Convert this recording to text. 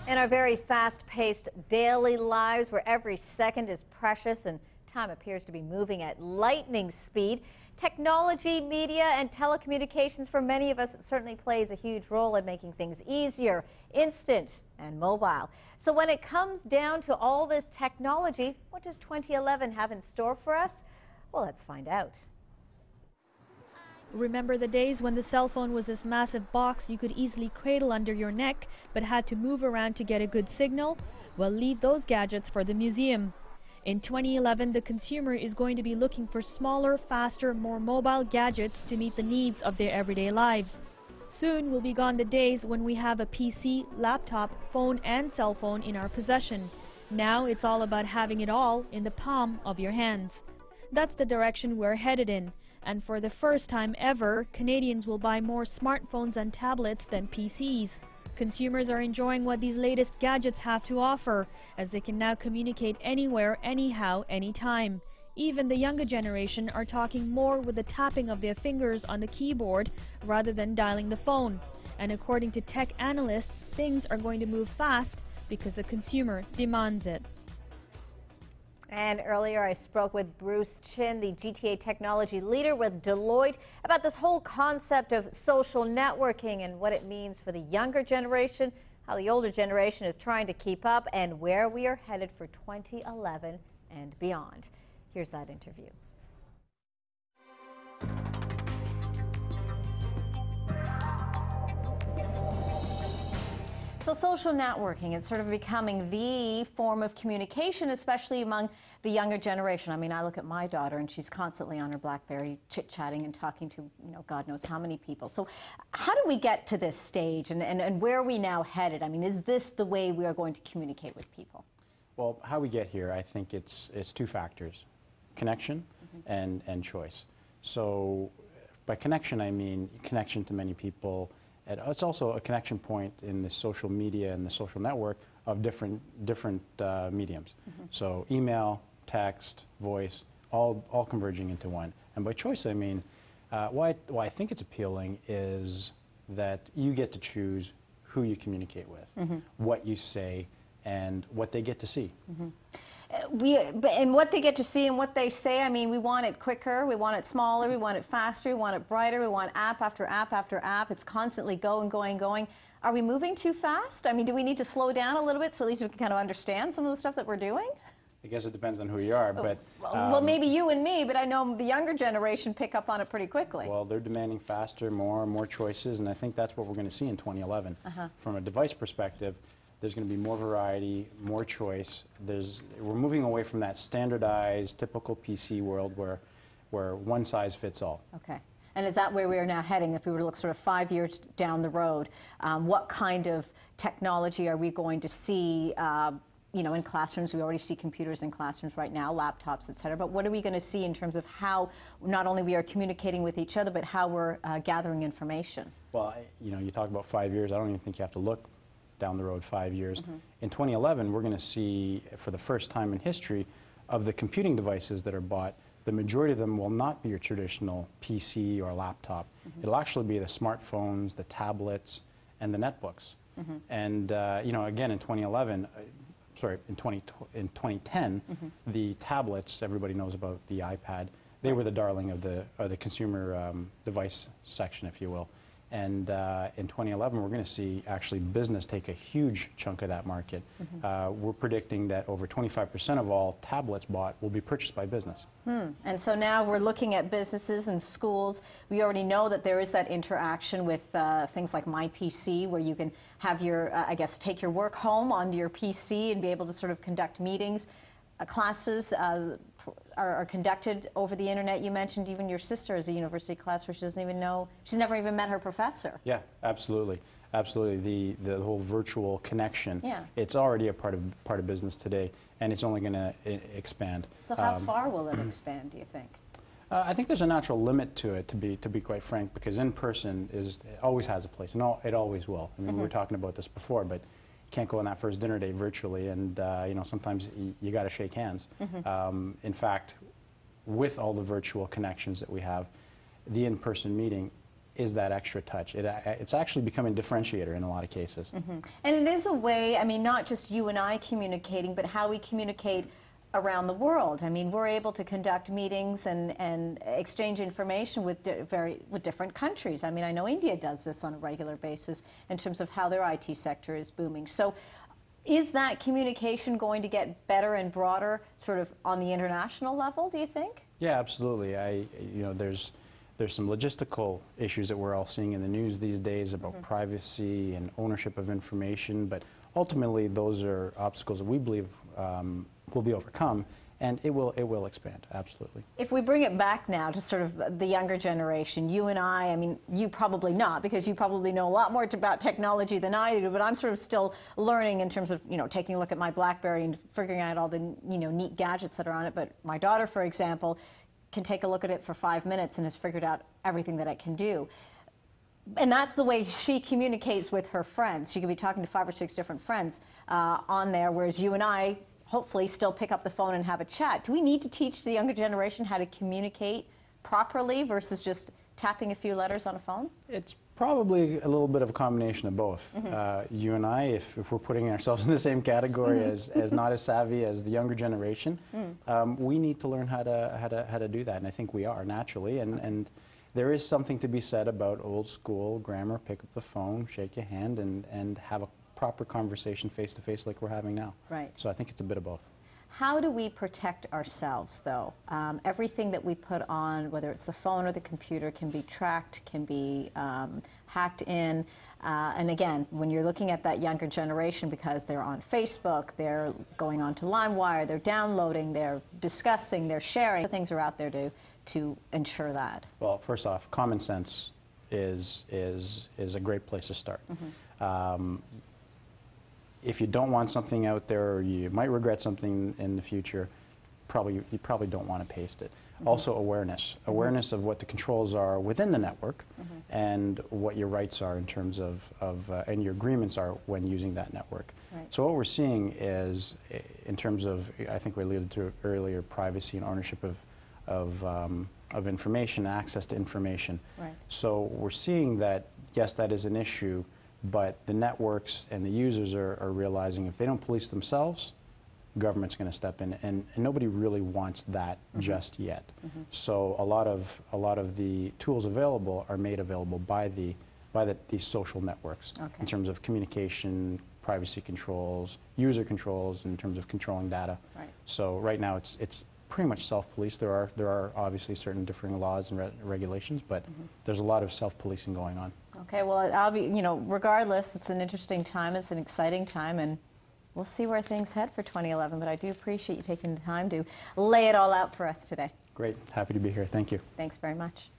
In our very fast-paced daily lives, where every second is precious and time appears to be moving at lightning speed, technology, media, and telecommunications for many of us certainly plays a huge role in making things easier, instant, and mobile. So when it comes down to all this technology, what does 2011 have in store for us? Well, let's find out. Remember the days when the cell phone was this massive box you could easily cradle under your neck but had to move around to get a good signal? Well, leave those gadgets for the museum. In 2011, the consumer is going to be looking for smaller, faster, more mobile gadgets to meet the needs of their everyday lives. Soon will be gone the days when we have a PC, laptop, phone and cell phone in our possession. Now it's all about having it all in the palm of your hands. That's the direction we're headed in. And for the first time ever, Canadians will buy more smartphones and tablets than PCs. Consumers are enjoying what these latest gadgets have to offer, as they can now communicate anywhere, anyhow, anytime. Even the younger generation are talking more with the tapping of their fingers on the keyboard rather than dialing the phone. And according to tech analysts, things are going to move fast because the consumer demands it. And earlier I spoke with Bruce Chin, the GTA technology leader with Deloitte, about this whole concept of social networking and what it means for the younger generation, how the older generation is trying to keep up, and where we are headed for 2011 and beyond. Here's that interview. So social networking is sort of becoming the form of communication, especially among the younger generation. I mean, I look at my daughter and she's constantly on her BlackBerry chit-chatting and talking to, God knows how many people. So how do we get to this stage and where are we now headed? I mean, is this the way we are going to communicate with people? Well, how we get here, I think it's two factors, connection and choice. So by connection, I mean connection to many people. It's also a connection point in the social media and the social network of different mediums. So email, text, voice, all converging into one. And by choice, I mean, why I think it's appealing is that you get to choose who you communicate with, what you say, and what they get to see. And what they get to see and what they say, I mean, we want it quicker, we want it smaller, we want it faster, we want it brighter, we want app after app after app. It's constantly going. Are we moving too fast? I mean, do we need to slow down a little bit so at least we can kind of understand some of the stuff that we're doing? I guess it depends on who you are, but... well, maybe you and me, but I know the younger generation pick up on it pretty quickly. Well, they're demanding faster, more choices, and I think that's what we're going to see in 2011. From a device perspective, there's going to be more variety, more choice. We're moving away from that standardized, typical PC world where one size fits all. Okay. And is that where we are now heading? If we were to look sort of 5 years down the road, what kind of technology are we going to see, in classrooms? We already see computers in classrooms right now, laptops, et cetera. But what are we going to see in terms of how not only we are communicating with each other, but how we're gathering information? Well, you talk about 5 years. I don't even think you have to look down the road 5 years. In 2011, we're going to see, for the first time in history, of the computing devices that are bought, the majority of them will not be your traditional PC or laptop. It'll actually be the smartphones, the tablets, and the netbooks. And, again, in 2011, in 2010, the tablets, everybody knows about the iPad, they were the darling of the consumer device section, if you will. And in 2011, we're going to see actually business take a huge chunk of that market. We're predicting that over 25% of all tablets bought will be purchased by business. And so now we're looking at businesses and schools. We already know that there is that interaction with things like My PC, where you can have your, take your work home onto your PC and be able to sort of conduct meetings. Classes are conducted over the internet. You mentioned even your sister has a university class where she doesn't even know, she's never even met her professor. Yeah, absolutely. Absolutely. The whole virtual connection, it's already a part of business today, and it's only going to expand. So how far will it expand, do you think? I think there's a natural limit to it, to be quite frank, because in person always has a place, and it always will. I mean, we were talking about this before, but can't go on that first dinner date virtually, and sometimes you got to shake hands. In fact, with all the virtual connections that we have, the in-person meeting is that extra touch. It's actually becoming a differentiator in a lot of cases. And it is a way, I mean, not just you and I communicating, but how we communicate around the world. I mean, we're able to conduct meetings and exchange information with different countries. I mean, I know India does this on a regular basis in terms of how their IT sector is booming. So is that communication going to get better and broader sort of on the international level, do you think? Yeah, absolutely. You know, there's some logistical issues that we're all seeing in the news these days about privacy and ownership of information, but ultimately those are obstacles that we believe will be overcome, and it will expand, absolutely. If we bring it back now to sort of the younger generation, you and I mean, you probably not, because you probably know a lot more about technology than I do, but I'm sort of still learning in terms of, you know, taking a look at my BlackBerry and figuring out all the, you know, neat gadgets that are on it. But my daughter, for example, can take a look at it for 5 minutes and has figured out everything that it can do. And that's the way she communicates with her friends. She could be talking to 5 or 6 different friends on there, whereas you and I hopefully still pick up the phone and have a chat. Do we need to teach the younger generation how to communicate properly versus just tapping a few letters on a phone? It's probably a little bit of a combination of both. You and I, if we're putting ourselves in the same category as not as savvy as the younger generation, we need to learn how to do that, and I think we are naturally. And there is something to be said about old school grammar. Pick up the phone, shake your hand, and have a proper conversation face to face like we're having now. Right. So I think it's a bit of both. How do we protect ourselves, though? Everything that we put on, whether it's the phone or the computer, can be tracked, can be hacked in. And again, when you're looking at that younger generation, because they're on Facebook, they're going on to LimeWire, they're downloading, they're discussing, they're sharing, things are out there to ensure that. Well, first off, common sense is a great place to start. If you don't want something out there, or you might regret something in the future, you probably don't want to paste it. Also, awareness of what the controls are within the network, and what your rights are in terms of and your agreements are when using that network. Right. So what we're seeing is, in terms of, I think we alluded to earlier, privacy and ownership of information, access to information. Right. So we're seeing that, yes, that is an issue, but the networks and the users are realizing if they don't police themselves, government's going to step in, and nobody really wants that just yet. So a lot of the tools available are made available by these social networks in terms of communication, privacy controls, user controls, in terms of controlling data. Right. So right now it's pretty much self-policed. There are obviously certain differing laws and regulations, but there's a lot of self-policing going on. Okay, well, I'll be, you know, regardless, it's an interesting time, it's an exciting time, and we'll see where things head for 2011, but I do appreciate you taking the time to lay it all out for us today. Great. Happy to be here. Thank you. Thanks very much.